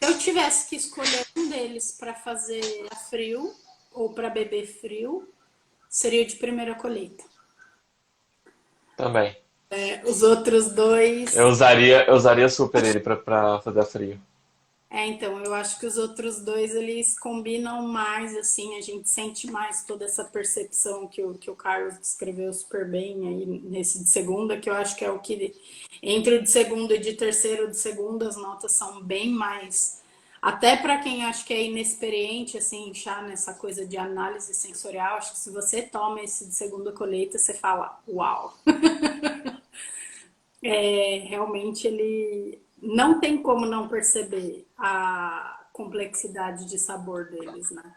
Se eu tivesse que escolher um deles para fazer a frio ou para beber frio, seria o de primeira colheita. Também. Os outros Eu dois. usaria super ele pra fazer frio. Então, eu acho que os outros dois eles combinam mais, assim, a gente sente mais toda essa percepção que o Carlos descreveu super bem aí nesse de segunda, que eu acho que é o que entre o de segunda e de terceiro, o de segunda, as notas são bem mais. Até para quem acho que é inexperiente, assim, já nessa coisa de análise sensorial, acho que se você toma esse de segunda colheita, você fala, uau! Realmente ele não tem como não perceber a complexidade de sabor deles, né?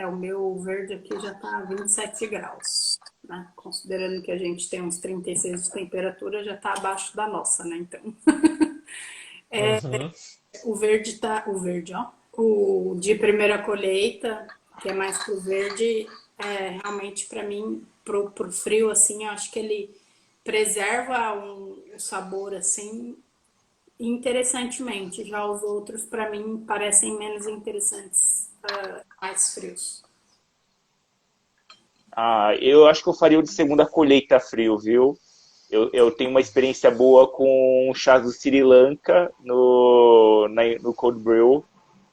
O meu verde aqui já tá a 27 graus, né? Considerando que a gente tem uns 36 de temperatura, já tá abaixo da nossa, né? Então, Uhum. o verde, ó, o de primeira colheita, que é mais pro verde, realmente para mim, pro frio, assim, eu acho que ele preserva o sabor, assim, interessantemente. Já os outros, para mim, parecem menos interessantes, mais frios. Ah, eu acho que eu faria o de segunda colheita frio, viu? Eu tenho uma experiência boa com chás do Sri Lanka no Cold Brew.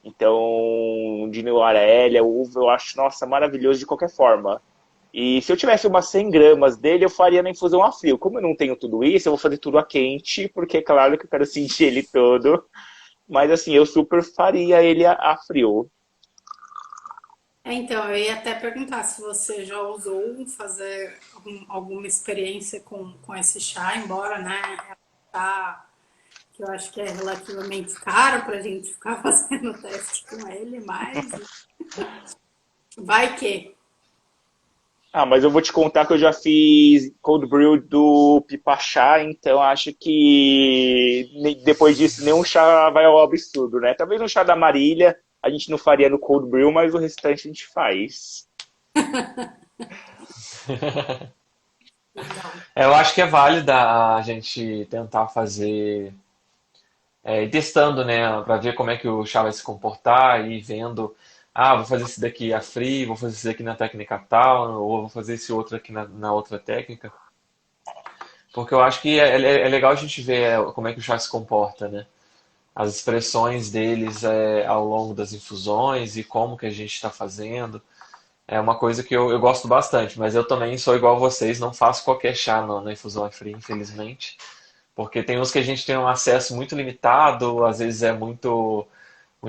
Então, de Nuarela, uva, eu acho, nossa, maravilhoso de qualquer forma. E se eu tivesse umas 100 gramas dele, eu faria na infusão a frio. Como eu não tenho tudo isso, eu vou fazer tudo a quente, porque é claro que eu quero sentir ele todo. Mas assim, eu super faria ele a frio. Então, eu ia até perguntar se você já usou fazer alguma experiência com esse chá, embora, né, tá, que eu acho que é relativamente caro para a gente ficar fazendo teste com ele, mas vai que. Ah, mas eu vou te contar que eu já fiz cold brew do Pipachá, então acho que depois disso nenhum chá vai ao absurdo, né? Talvez no chá da Marília a gente não faria no cold brew, mas o restante a gente faz. Legal. Eu acho que é válido a gente tentar fazer, ir testando, né, para ver como é que o chá vai se comportar e vendo, vou fazer esse daqui a free, vou fazer esse daqui na técnica tal, ou vou fazer esse outro aqui na outra técnica. Porque eu acho que é legal a gente ver como é que o chá se comporta, né? As expressões deles ao longo das infusões e como que a gente está fazendo. É uma coisa que eu gosto bastante, mas eu também sou igual a vocês, não faço qualquer chá na infusão free, infelizmente. Porque tem uns que a gente tem um acesso muito limitado, às vezes é muito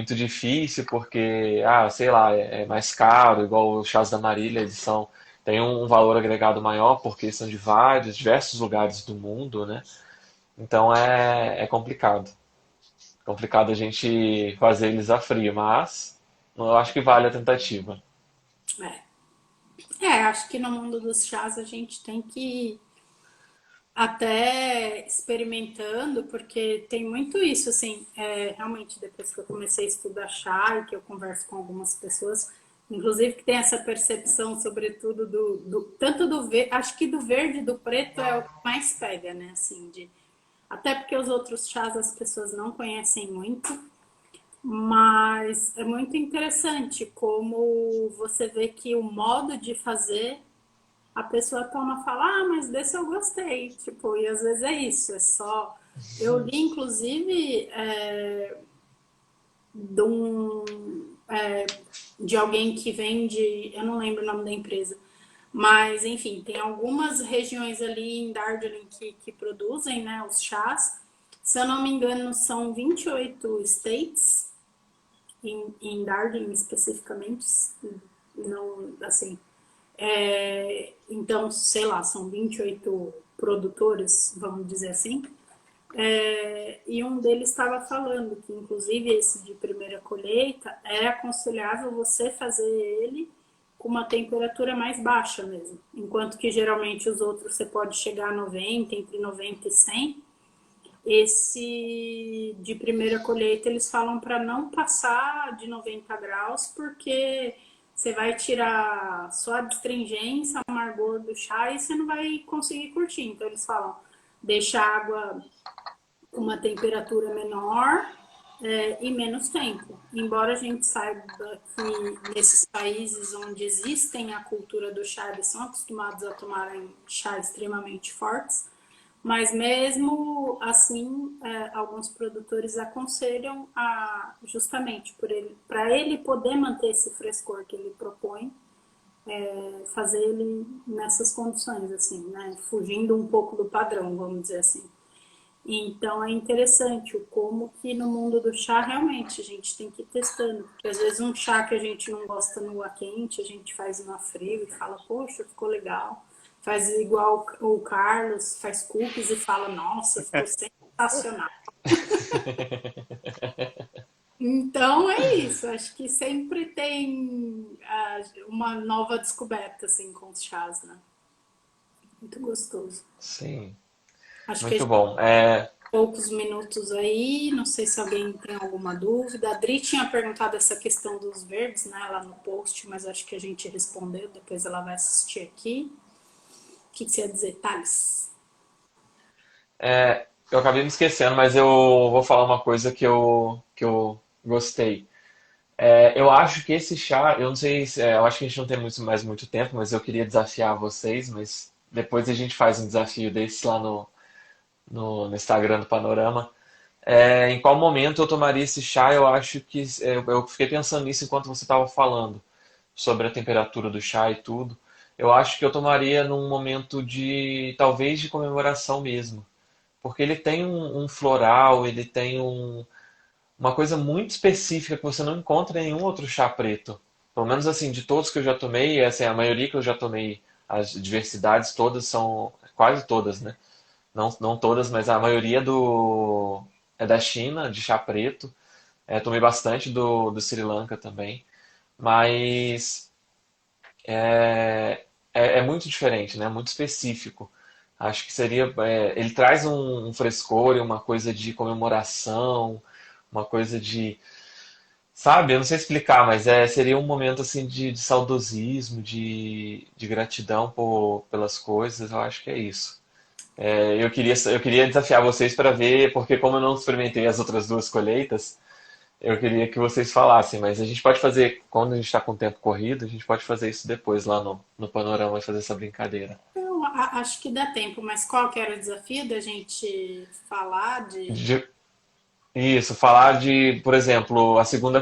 difícil, porque, sei lá, é mais caro, igual os chás da Marília, tem um valor agregado maior, porque são de diversos lugares do mundo, né? Então é complicado. Complicado a gente fazer eles a frio, mas eu acho que vale a tentativa. Acho que no mundo dos chás a gente tem que ir até experimentando, porque tem muito isso, assim, realmente depois que eu comecei a estudar chá e que eu converso com algumas pessoas, inclusive que tem essa percepção, sobretudo, tanto do verde, acho que do verde e do preto é o que mais pega, né, assim, até porque os outros chás as pessoas não conhecem muito, mas é muito interessante como você vê que o modo de fazer a pessoa toma e fala, mas desse eu gostei, tipo, e às vezes é isso, é só. Eu li, inclusive, de de alguém que vende, eu não lembro o nome da empresa, mas enfim, tem algumas regiões ali em Darjeeling que produzem, né, os chás. Se eu não me engano, são 28 states em Darjeeling especificamente, não, assim, então, sei lá, são 28 produtores, vamos dizer assim. E um deles estava falando que, inclusive, esse de primeira colheita é aconselhável você fazer ele com uma temperatura mais baixa mesmo. Enquanto que geralmente os outros você pode chegar a 90, entre 90 e 100. Esse de primeira colheita eles falam para não passar de 90 graus, porque você vai tirar só a astringência, o amargor do chá e você não vai conseguir curtir. Então eles falam, deixa a água com uma temperatura menor e menos tempo. Embora a gente saiba que nesses países onde existem a cultura do chá, eles são acostumados a tomarem chá extremamente fortes, mas mesmo assim, alguns produtores aconselham a, justamente para ele poder manter esse frescor que ele propõe, fazer ele nessas condições, assim, né? Fugindo um pouco do padrão, vamos dizer assim. Então é interessante o como que no mundo do chá realmente a gente tem que ir testando, porque às vezes um chá que a gente não gosta no ar quente, a gente faz no ar frio e fala, poxa, ficou legal. Faz igual o Carlos, faz cookies e fala, nossa, ficou sensacional. Então é isso, acho que sempre tem uma nova descoberta assim com os chás, né? Muito gostoso. Sim, Acho que a muito gente bom. poucos minutos aí, não sei se alguém tem alguma dúvida. A Dri tinha perguntado essa questão dos verdes, né, lá no post, mas acho que a gente respondeu, depois ela vai assistir aqui. O que você ia dizer, Thales? Eu acabei me esquecendo, mas eu vou falar uma coisa que eu gostei. Eu acho que esse chá, eu não sei, eu acho que a gente não tem mais muito tempo, mas eu queria desafiar vocês, mas depois a gente faz um desafio desse lá no Instagram do Panorama. Em qual momento eu tomaria esse chá? Eu acho que eu fiquei pensando nisso enquanto você estava falando sobre a temperatura do chá e tudo. Eu acho que eu tomaria num momento de talvez de comemoração mesmo, porque ele tem um floral, ele tem uma coisa muito específica que você não encontra em nenhum outro chá preto. Pelo menos assim, de todos que eu já tomei, assim, a maioria que eu já tomei, as diversidades todas são, quase todas, né? Não todas, mas a maioria é da China, de chá preto. Tomei bastante do Sri Lanka também. Mas é muito diferente, né? Muito específico. Acho que seria. Ele traz um frescor e uma coisa de comemoração, uma coisa de. Sabe, eu não sei explicar, mas seria um momento assim de saudosismo, de gratidão pelas coisas. Eu acho que é isso. Eu queria desafiar vocês para ver, porque como eu não experimentei as outras duas colheitas, eu queria que vocês falassem, mas a gente pode fazer, quando a gente está com o tempo corrido, a gente pode fazer isso depois lá no Panorama e fazer essa brincadeira. Eu acho que dá tempo, mas qual que era o desafio da gente falar de... De- isso, falar de, por exemplo, a segunda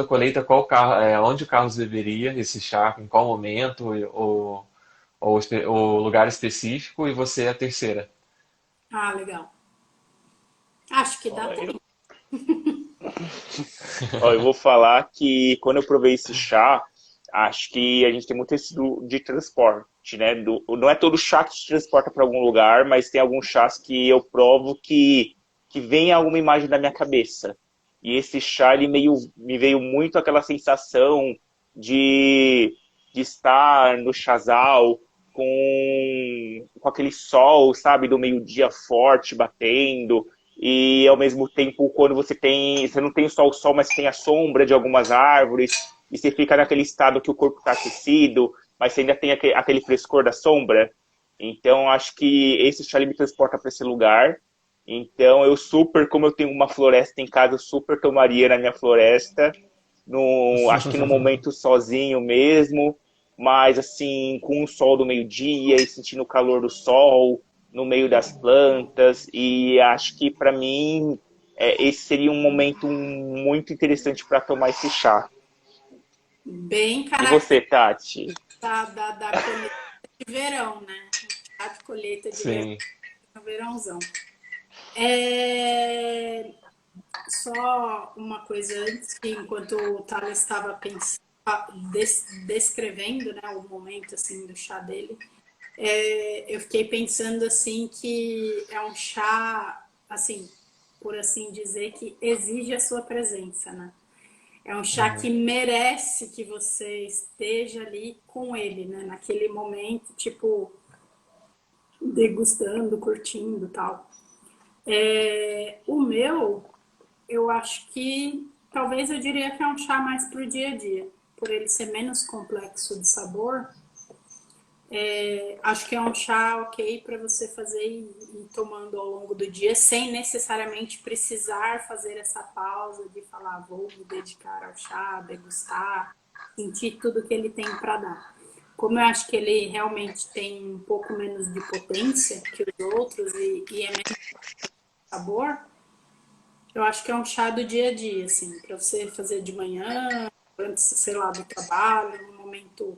colheita, qual carro, onde o Carlos beberia esse chá, em qual momento, ou lugar específico, e você a terceira. Ah, legal. Acho que dá Ó, tempo. eu vou falar que quando eu provei esse chá, acho que a gente tem muito esse de transporte, né? Não é todo chá que te transporta para algum lugar, mas tem alguns chás que eu provo que vem alguma imagem da minha cabeça. E esse chá, ele me veio muito aquela sensação de, de estar no chazal com aquele sol, sabe, do meio-dia forte batendo, e ao mesmo tempo quando você não tem só o sol, mas tem a sombra de algumas árvores, e você fica naquele estado que o corpo está aquecido, mas você ainda tem aquele frescor da sombra. Então acho que esse chá me transporta para esse lugar. Então eu super, como eu tenho uma floresta em casa, eu super tomaria na minha floresta, no, acho que no momento sozinho mesmo, mas assim, com o sol do meio-dia e sentindo o calor do sol no meio das plantas, e acho que para mim esse seria um momento muito interessante para tomar esse chá. Bem E você, Tati? da colheita de verão, né? Chá de colheita de verão, Sim. no verãozão. É... Só uma coisa antes, que enquanto o Thales estava descrevendo, né, o momento assim do chá dele, eu fiquei pensando assim que é um chá, assim, por assim dizer, que exige a sua presença, né? É um chá que merece que você esteja ali com ele, né? Naquele momento, tipo, degustando, curtindo, tal. O meu, eu acho que talvez eu diria que é um chá mais pro dia a dia, por ele ser menos complexo de sabor. Acho que é um chá ok para você fazer e ir tomando ao longo do dia, sem necessariamente precisar fazer essa pausa de falar, vou me dedicar ao chá, degustar, sentir tudo que ele tem para dar. Como eu acho que ele realmente tem um pouco menos de potência que os outros e é menos sabor, eu acho que é um chá do dia a dia, assim, para você fazer de manhã, antes, sei lá, do trabalho, no momento.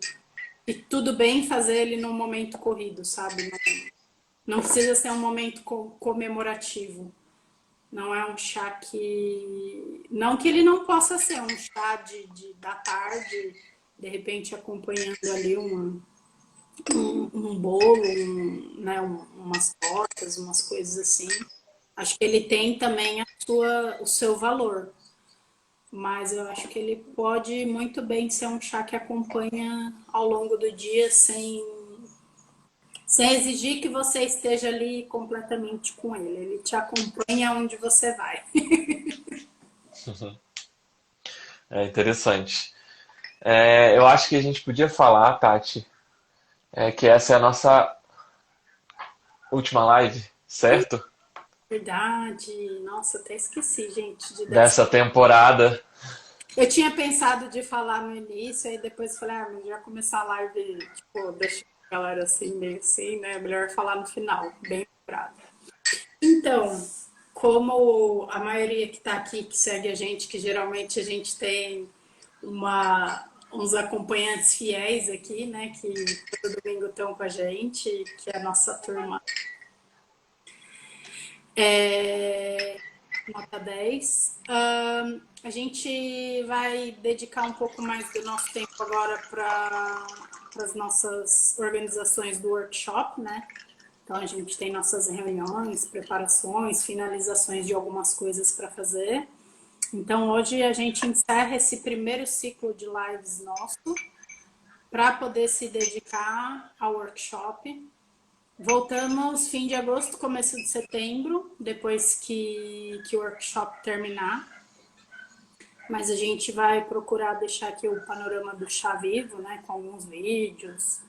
E tudo bem fazer ele num momento corrido, sabe? Não precisa ser um momento comemorativo. Não é um chá que. Não que ele não possa ser um chá da tarde, de repente acompanhando ali um bolo, né, umas tortas, umas coisas assim. Acho que ele tem também o seu valor. Mas eu acho que ele pode muito bem ser um chá que acompanha ao longo do dia sem exigir que você esteja ali completamente com ele. Ele te acompanha onde você vai. É interessante. Eu acho que a gente podia falar, Tati, que essa é a nossa última live, certo? Verdade. Nossa, até esqueci, gente, de dar. Dessa temporada. Eu tinha pensado de falar no início, aí depois falei, mas já começar a live, tipo, deixa a galera assim, meio assim, né? Melhor falar no final, bem lembrado. Então, como a maioria que está aqui, que segue a gente, que geralmente a gente tem uns acompanhantes fiéis aqui, né, que todo domingo estão com a gente, que é a nossa turma nota 10. A gente vai dedicar um pouco mais do nosso tempo agora para as nossas organizações do workshop, né? Então a gente tem nossas reuniões, preparações, finalizações de algumas coisas para fazer. Então hoje a gente encerra esse primeiro ciclo de lives nosso para poder se dedicar ao workshop. Voltamos fim de agosto, começo de setembro, depois que o workshop terminar. Mas a gente vai procurar deixar aqui o panorama do chá vivo, né, com alguns vídeos.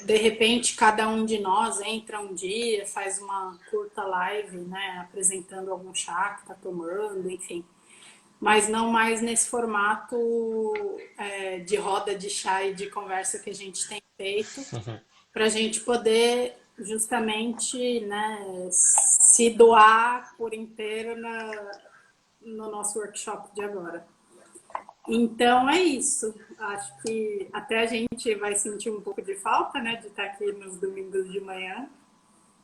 De repente, cada um de nós entra um dia, faz uma curta live, né, apresentando algum chá que está tomando, enfim. Mas não mais nesse formato de roda de chá e de conversa que a gente tem feito, para a gente poder justamente, né, se doar por inteiro no nosso workshop de agora. Então é isso. Acho que até a gente vai sentir um pouco de falta, né, de estar aqui nos domingos de manhã,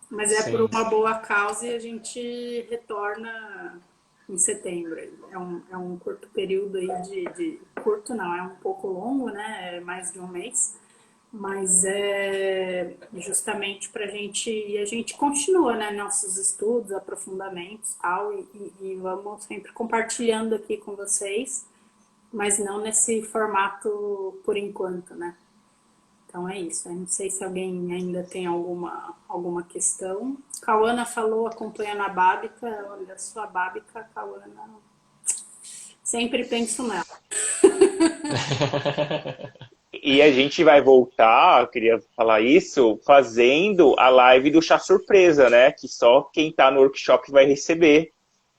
mas é por Sim. uma boa causa e a gente retorna em setembro. É um curto período aí curto não, é um pouco longo, né? É mais de um mês. Mas é justamente para a gente. E a gente continua, né? Nossos estudos, aprofundamentos tal, e vamos sempre compartilhando aqui com vocês, mas não nesse formato por enquanto, né? Então é isso. Eu não sei se alguém ainda tem alguma questão. Cauana falou, acompanhando a Bábica. Olha, sua Bábica, Cauana. Sempre penso nela. E a gente vai voltar, eu queria falar isso, fazendo a live do chá surpresa, né? Que só quem tá no workshop vai receber.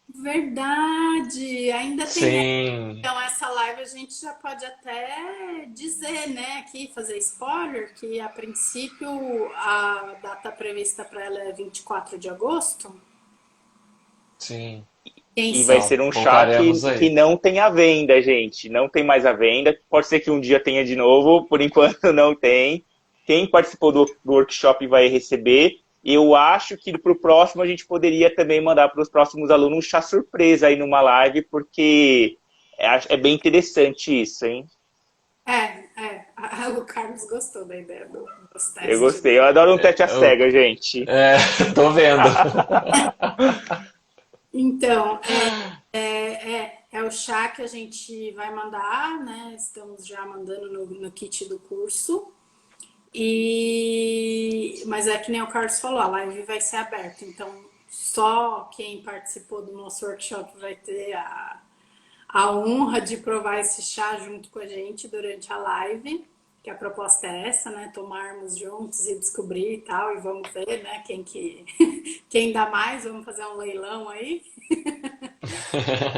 Verdade! Ainda tem. Sim. Então, essa live a gente já pode até dizer, né, aqui, fazer spoiler, que a princípio a data prevista para ela é 24 de agosto. Sim. Quem E vai sabe? Então, ser um chá voltaremos que aí. não tem à venda, gente. Não tem mais à venda. Pode ser que um dia tenha de novo, por enquanto não tem. Quem participou do workshop vai receber. Eu acho que para o próximo a gente poderia também mandar para os próximos alunos um chá surpresa aí numa live, porque é bem interessante isso, hein? O Carlos gostou da ideia dos Eu testes. gostei. Eu adoro um teste a Eu, cega, gente. é, tô vendo. Então, é o chá que a gente vai mandar, né? Estamos já mandando no kit do curso. Mas é que nem o Carlos falou, a live vai ser aberta, então só quem participou do nosso workshop vai ter a honra de provar esse chá junto com a gente durante a live. que a proposta é essa, né? Tomarmos juntos e descobrir e tal, e vamos ver, né? Quem dá mais, vamos fazer um leilão aí.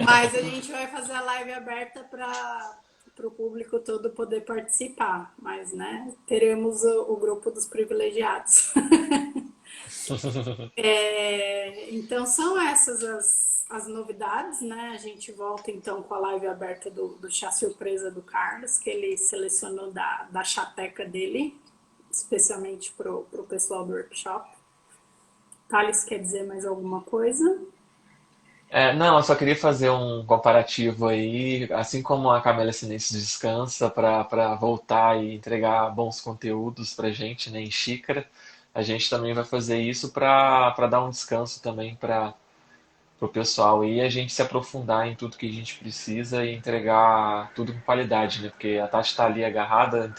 Mas a gente vai fazer a live aberta para o público todo poder participar. Mas, né, teremos o grupo dos privilegiados. Então, são essas as novidades, né? A gente volta, então, com a live aberta do chá surpresa do Carlos, que ele selecionou da chateca dele, especialmente para o pessoal do workshop. Thales, quer dizer mais alguma coisa? Não, eu só queria fazer um comparativo aí, assim como a Camélia Sinense descansa para voltar e entregar bons conteúdos pra gente, né, em xícara, a gente também vai fazer isso para dar um descanso também para o pessoal e a gente se aprofundar em tudo que a gente precisa e entregar tudo com qualidade, né? Porque a Tati está ali agarrada,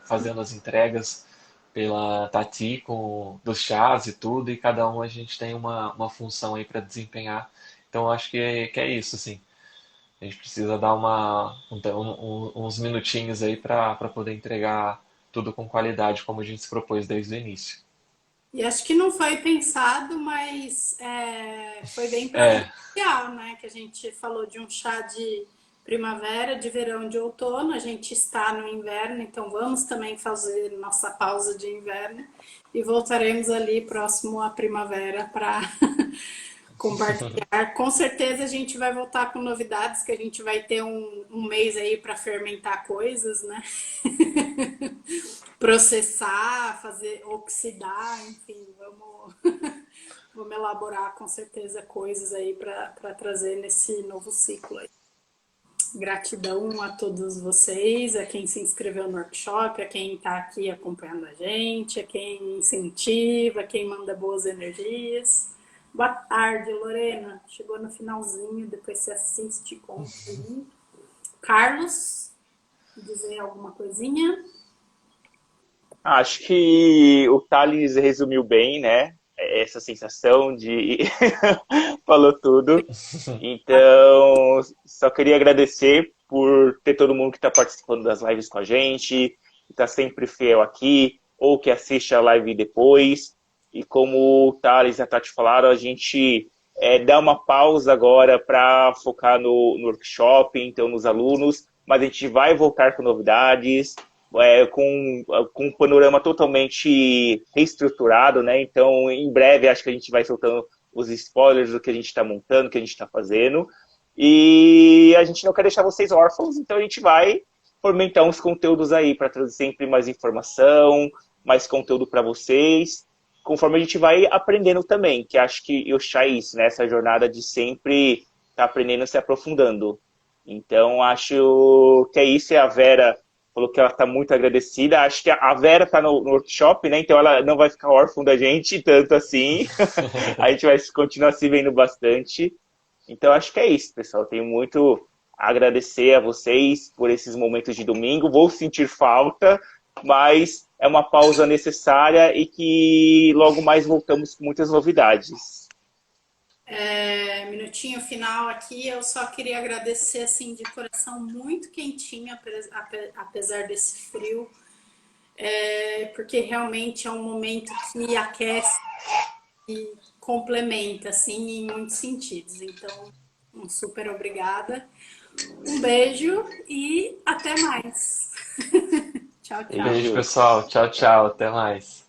fazendo as entregas pela Tati com dos chás e tudo, e cada um a gente tem uma função aí para desempenhar. Então eu acho que é isso, assim. A gente precisa dar uns minutinhos aí para poder entregar tudo com qualidade, como a gente se propôs desde o início. E acho que não foi pensado, mas foi bem É, providencial, né? Que a gente falou de um chá de primavera, de verão, de outono. A gente está no inverno, então vamos também fazer nossa pausa de inverno e voltaremos ali próximo à primavera para compartilhar. Com certeza a gente vai voltar com novidades, que a gente vai ter um mês aí para fermentar coisas, né? Processar, fazer, oxidar, enfim, vamos elaborar com certeza coisas aí para trazer nesse novo ciclo aí. Gratidão a todos vocês, a quem se inscreveu no workshop, a quem está aqui acompanhando a gente, a quem incentiva, a quem manda boas energias. Boa tarde, Lorena. Chegou no finalzinho, depois você assiste com o Carlos, dizer alguma coisinha? Acho que o Thales resumiu bem, né? Essa sensação de falou tudo. Então, só queria agradecer por ter todo mundo que está participando das lives com a gente, que está sempre fiel aqui, ou que assiste a live depois. E como o Thales e a Tati falaram, a gente dá uma pausa agora para focar no workshop, então nos alunos, mas a gente vai voltar com novidades, com um panorama totalmente reestruturado, né? Então, em breve, acho que a gente vai soltando os spoilers do que a gente está montando, do que a gente está fazendo. E a gente não quer deixar vocês órfãos, então a gente vai fomentar uns conteúdos aí para trazer sempre mais informação, mais conteúdo para vocês, conforme a gente vai aprendendo também, que acho que eu chá isso, né? Essa jornada de sempre estar aprendendo, se aprofundando. Então, acho que é isso. E a Vera falou que ela está muito agradecida. Acho que a Vera está no workshop, né? Então ela não vai ficar órfã da gente, tanto assim. A gente vai continuar se vendo bastante. Então acho que é isso, pessoal. Tenho muito a agradecer a vocês por esses momentos de domingo. Vou sentir falta, mas é uma pausa necessária e que logo mais voltamos com muitas novidades. Minutinho final aqui, eu só queria agradecer assim de coração, muito quentinho, apesar desse frio, porque realmente é um momento que aquece e complementa assim em muitos sentidos. Então, um super obrigada, um beijo e até mais. Tchau, tchau. beijo, pessoal. Tchau, tchau. Até mais.